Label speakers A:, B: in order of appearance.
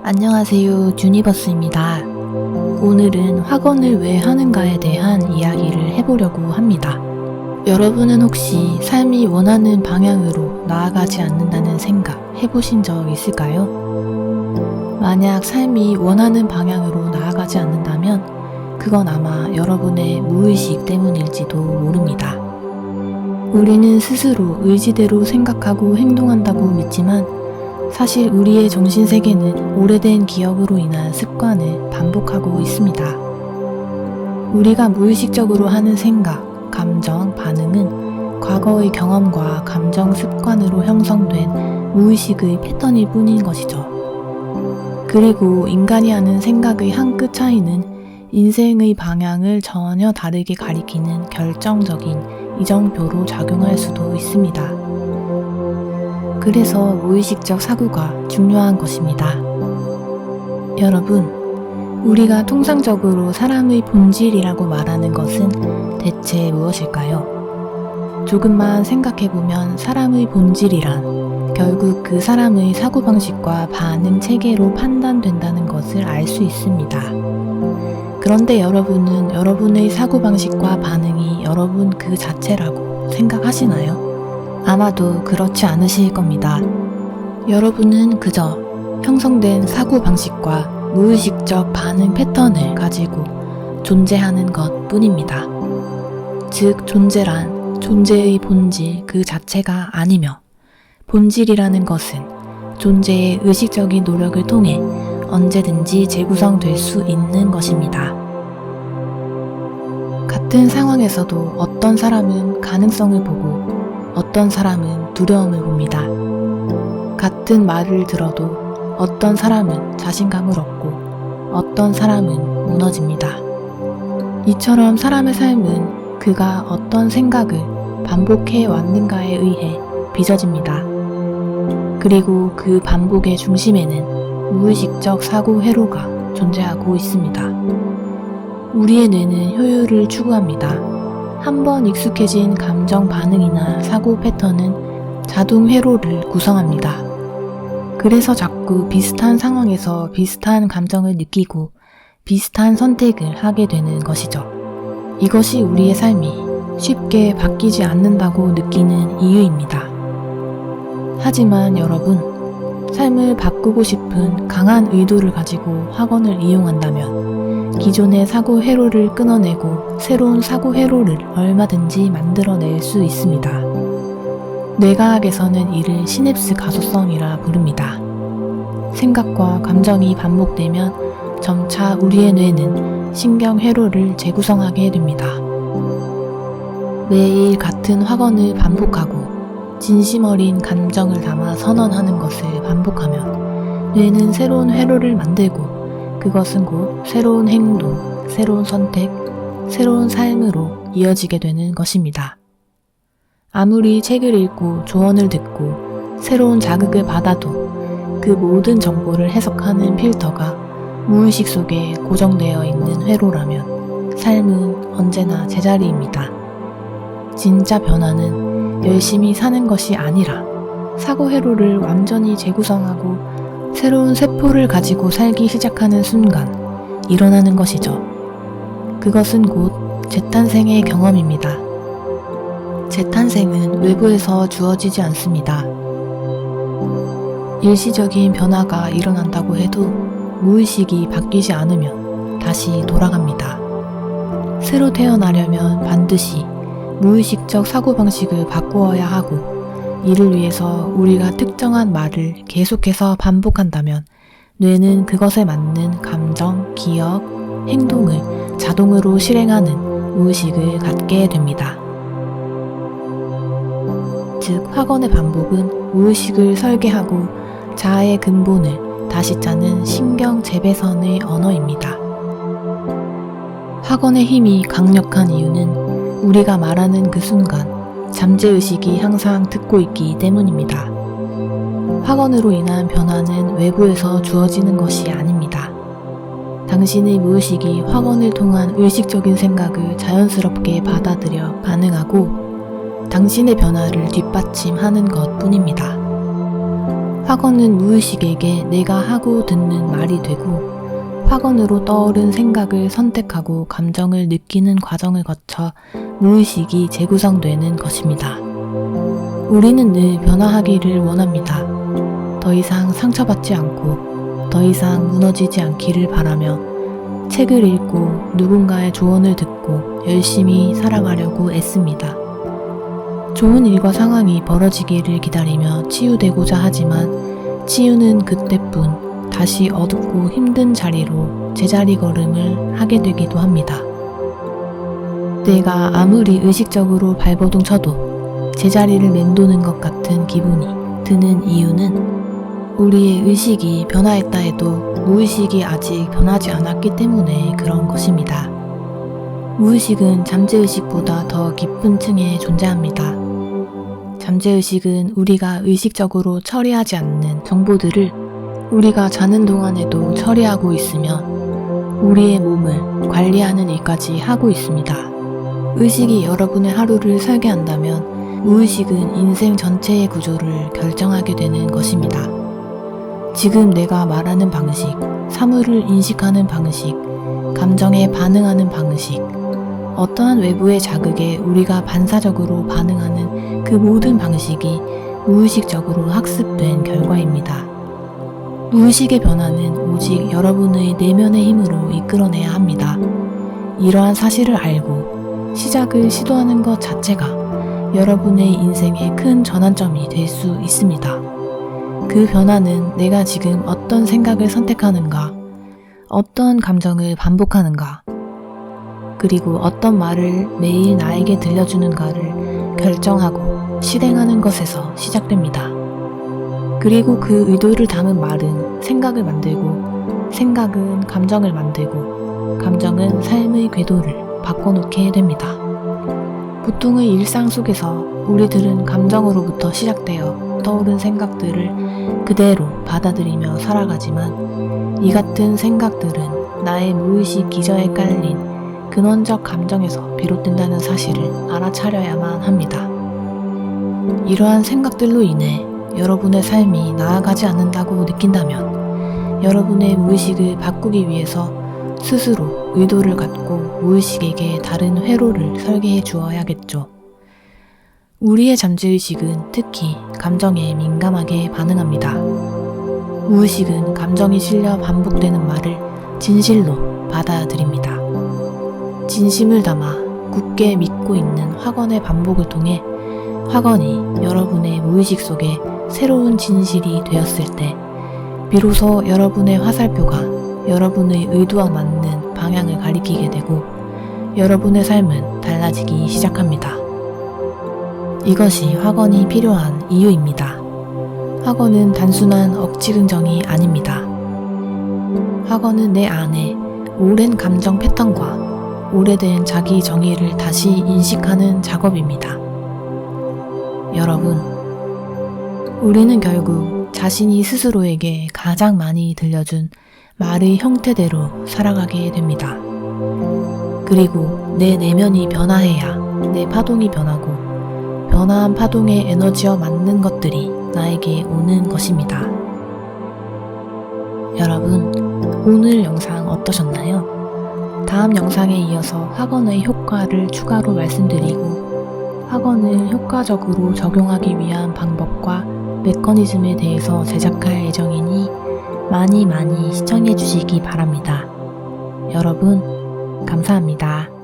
A: 안녕하세요, 주니버스입니다. 오늘은 학원을 왜 하는가에 대한 이야기를 해보려고 합니다. 여러분은 혹시 삶이 원하는 방향으로 나아가지 않는다는 생각 해보신 적 있을까요? 만약 삶이 원하는 방향으로 나아가지 않는다면 그건 아마 여러분의 무의식 때문일지도 모릅니다. 우리는 스스로 의지대로 생각하고 행동한다고 믿지만 사실 우리의 정신세계는 오래된 기억으로 인한 습관을 반복하고 있습니다. 우리가 무의식적으로 하는 생각, 감정, 반응은 과거의 경험과 감정 습관으로 형성된 무의식의 패턴일 뿐인 것이죠. 그리고 인간이 하는 생각의 한 끗 차이는 인생의 방향을 전혀 다르게 가리키는 결정적인 이정표로 작용할 수도 있습니다. 그래서 무의식적 사고가 중요한 것입니다. 여러분, 우리가 통상적으로 사람의 본질이라고 말하는 것은 대체 무엇일까요? 조금만 생각해보면 사람의 본질이란 결국 그 사람의 사고방식과 반응 체계로 판단된다는 것을 알 수 있습니다. 그런데 여러분은 여러분의 사고방식과 반응이 여러분 그 자체라고 생각하시나요? 아마도 그렇지 않으실 겁니다. 여러분은 그저 형성된 사고방식과 무의식적 반응 패턴을 가지고 존재하는 것 뿐입니다. 즉, 존재란 존재의 본질 그 자체가 아니며 본질이라는 것은 존재의 의식적인 노력을 통해 언제든지 재구성될 수 있는 것입니다. 같은 상황에서도 어떤 사람은 가능성을 보고 어떤 사람은 두려움을 봅니다. 같은 말을 들어도 어떤 사람은 자신감을 얻고 어떤 사람은 무너집니다. 이처럼 사람의 삶은 그가 어떤 생각을 반복해 왔는가에 의해 빚어집니다. 그리고 그 반복의 중심에는 무의식적 사고 회로가 존재하고 있습니다. 우리의 뇌는 효율을 추구합니다. 한번 익숙해진 감정 반응이나 사고 패턴은 자동 회로를 구성합니다. 그래서 자꾸 비슷한 상황에서 비슷한 감정을 느끼고 비슷한 선택을 하게 되는 것이죠. 이것이 우리의 삶이 쉽게 바뀌지 않는다고 느끼는 이유입니다. 하지만 여러분, 삶을 바꾸고 싶은 강한 의도를 가지고 학원을 이용한다면 기존의 사고 회로를 끊어내고 새로운 사고 회로를 얼마든지 만들어낼 수 있습니다. 뇌과학에서는 이를 시냅스 가소성이라 부릅니다. 생각과 감정이 반복되면 점차 우리의 뇌는 신경 회로를 재구성하게 됩니다. 매일 같은 확언을 반복하고 진심 어린 감정을 담아 선언하는 것을 반복하면 뇌는 새로운 회로를 만들고 그것은 곧 새로운 행동, 새로운 선택, 새로운 삶으로 이어지게 되는 것입니다. 아무리 책을 읽고 조언을 듣고 새로운 자극을 받아도 그 모든 정보를 해석하는 필터가 무의식 속에 고정되어 있는 회로라면 삶은 언제나 제자리입니다. 진짜 변화는 열심히 사는 것이 아니라 사고 회로를 완전히 재구성하고 새로운 세포를 가지고 살기 시작하는 순간 일어나는 것이죠. 그것은 곧 재탄생의 경험입니다. 재탄생은 외부에서 주어지지 않습니다. 일시적인 변화가 일어난다고 해도 무의식이 바뀌지 않으면 다시 돌아갑니다. 새로 태어나려면 반드시 무의식적 사고방식을 바꾸어야 하고 이를 위해서 우리가 특정한 말을 계속해서 반복한다면 뇌는 그것에 맞는 감정, 기억, 행동을 자동으로 실행하는 무의식을 갖게 됩니다. 즉, 확언의 반복은 무의식을 설계하고 자아의 근본을 다시 짜는 신경 재배선의 언어입니다. 확언의 힘이 강력한 이유는 우리가 말하는 그 순간 잠재의식이 항상 듣고 있기 때문입니다. 확언으로 인한 변화는 외부에서 주어지는 것이 아닙니다. 당신의 무의식이 확언을 통한 의식적인 생각을 자연스럽게 받아들여 반응하고 당신의 변화를 뒷받침하는 것 뿐입니다. 학원은 무의식에게 내가 하고 듣는 말이 되고 학원으로 떠오른 생각을 선택하고 감정을 느끼는 과정을 거쳐 무의식이 재구성되는 것입니다. 우리는 늘 변화하기를 원합니다. 더 이상 상처받지 않고 더 이상 무너지지 않기를 바라며 책을 읽고 누군가의 조언을 듣고 열심히 살아가려고 애씁니다. 좋은 일과 상황이 벌어지기를 기다리며 치유되고자 하지만 치유는 그때뿐 다시 어둡고 힘든 자리로 제자리 걸음을 하게 되기도 합니다. 내가 아무리 의식적으로 발버둥 쳐도 제자리를 맴도는 것 같은 기분이 드는 이유는 우리의 의식이 변화했다 해도 무의식이 아직 변하지 않았기 때문에 그런 것입니다. 무의식은 잠재의식보다 더 깊은 층에 존재합니다. 잠재의식은 우리가 의식적으로 처리하지 않는 정보들을 우리가 자는 동안에도 처리하고 있으며 우리의 몸을 관리하는 일까지 하고 있습니다. 의식이 여러분의 하루를 설계한다면 무의식은 인생 전체의 구조를 결정하게 되는 것입니다. 지금 내가 말하는 방식, 사물을 인식하는 방식, 감정에 반응하는 방식, 어떠한 외부의 자극에 우리가 반사적으로 반응하는 그 모든 방식이 무의식적으로 학습된 결과입니다. 무의식의 변화는 오직 여러분의 내면의 힘으로 이끌어내야 합니다. 이러한 사실을 알고 시작을 시도하는 것 자체가 여러분의 인생의 큰 전환점이 될 수 있습니다. 그 변화는 내가 지금 어떤 생각을 선택하는가, 어떤 감정을 반복하는가, 그리고 어떤 말을 매일 나에게 들려주는가를 결정하고 실행하는 것에서 시작됩니다. 그리고 그 의도를 담은 말은 생각을 만들고, 생각은 감정을 만들고, 감정은 삶의 궤도를 바꿔놓게 됩니다. 보통의 일상 속에서 우리들은 감정으로부터 시작되어 떠오른 생각들을 그대로 받아들이며 살아가지만 이 같은 생각들은 나의 무의식 기저에 깔린 근원적 감정에서 비롯된다는 사실을 알아차려야만 합니다. 이러한 생각들로 인해 여러분의 삶이 나아가지 않는다고 느낀다면 여러분의 무의식을 바꾸기 위해서 스스로 의도를 갖고 무의식에게 다른 회로를 설계해 주어야겠죠. 우리의 잠재의식은 특히 감정에 민감하게 반응합니다. 무의식은 감정이 실려 반복되는 말을 진실로 받아들입니다. 진심을 담아 굳게 믿고 있는 확언의 반복을 통해 확언이 여러분의 무의식 속에 새로운 진실이 되었을 때 비로소 여러분의 화살표가 여러분의 의도와 맞는 방향을 가리키게 되고 여러분의 삶은 달라지기 시작합니다. 이것이 확언이 필요한 이유입니다. 확언은 단순한 억지 긍정이 아닙니다. 확언은 내 안에 오랜 감정 패턴과 오래된 자기 정의를 다시 인식하는 작업입니다. 여러분, 우리는 결국 자신이 스스로에게 가장 많이 들려준 말의 형태대로 살아가게 됩니다. 그리고 내 내면이 변화해야 내 파동이 변하고 변화한 파동의 에너지와 맞는 것들이 나에게 오는 것입니다. 여러분, 오늘 영상 어떠셨나요? 다음 영상에 이어서 학원의 효과를 추가로 말씀드리고 학원을 효과적으로 적용하기 위한 방법과 메커니즘에 대해서 제작할 예정이니 많이 시청해 주시기 바랍니다. 여러분, 감사합니다.